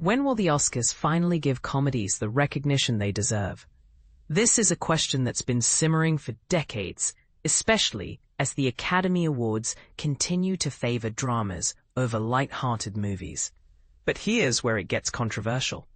When will the Oscars finally give comedies the recognition they deserve? This is a question that's been simmering for decades, especially as the Academy Awards continue to favor dramas over light-hearted movies. But here's where it gets controversial.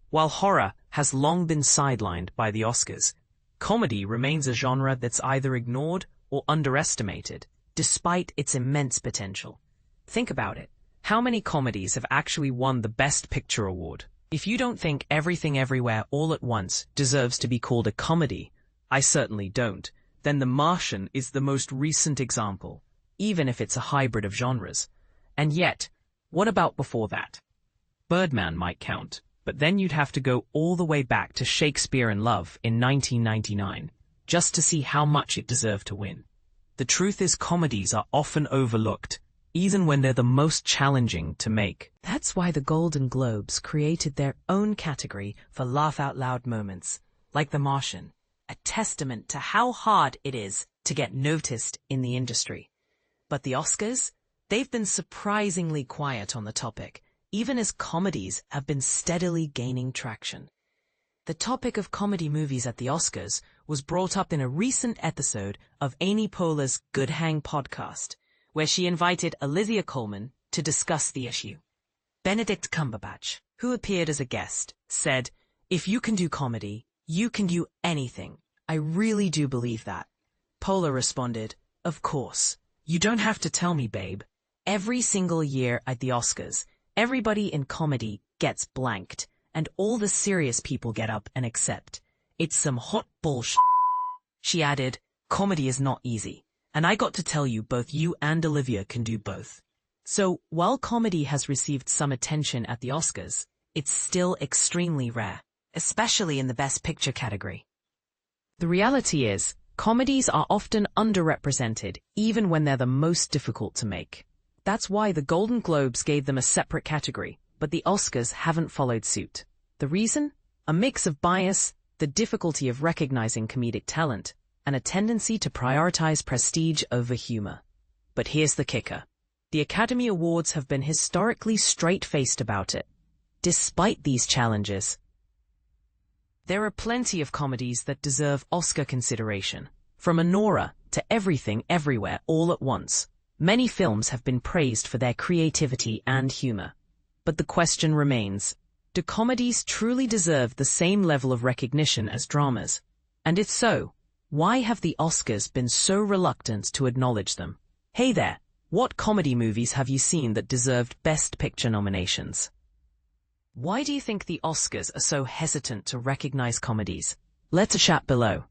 While horror has long been sidelined by the Oscars, comedy remains a genre that's either ignored or underestimated, despite its immense potential. Think about it. How many comedies have actually won the Best Picture award? If you don't think Everything Everywhere All at Once deserves to be called a comedy, I certainly don't, then The Martian is the most recent example, even if it's a hybrid of genres. And yet, what about before that? Birdman might count, but then you'd have to go all the way back to Shakespeare in Love in 1999, just to see how much it deserved to win. The truth is, comedies are often overlooked, even when they're the most challenging to make. That's why the Golden Globes created their own category for laugh-out-loud moments, like The Martian, a testament to how hard it is to get noticed in the industry. But the Oscars? They've been surprisingly quiet on the topic, even as comedies have been steadily gaining traction. The topic of comedy movies at the Oscars was brought up in a recent episode of Amy Poehler's Good Hang podcast, where she invited Olivia Colman to discuss the issue. Benedict Cumberbatch, who appeared as a guest, said, "If you can do comedy, you can do anything. I really do believe that." Poehler responded, "Of course. You don't have to tell me, babe. Every single year at the Oscars, everybody in comedy gets blanked, and all the serious people get up and accept. It's some hot bullshit." She added, "Comedy is not easy. And I got to tell you, both you and Olivia can do both." So, while comedy has received some attention at the Oscars, it's still extremely rare, especially in the Best Picture category. The reality is, comedies are often underrepresented, even when they're the most difficult to make. That's why the Golden Globes gave them a separate category, but the Oscars haven't followed suit. The reason? A mix of bias, the difficulty of recognizing comedic talent, and a tendency to prioritize prestige over humor. But here's the kicker. The Academy Awards have been historically straight-faced about it. Despite these challenges, there are plenty of comedies that deserve Oscar consideration. From Anora to Everything Everywhere All at Once, many films have been praised for their creativity and humor. But the question remains, do comedies truly deserve the same level of recognition as dramas? And if so, why have the Oscars been so reluctant to acknowledge them? Hey there, what comedy movies have you seen that deserved Best Picture nominations? Why do you think the Oscars are so hesitant to recognize comedies? Let's chat below.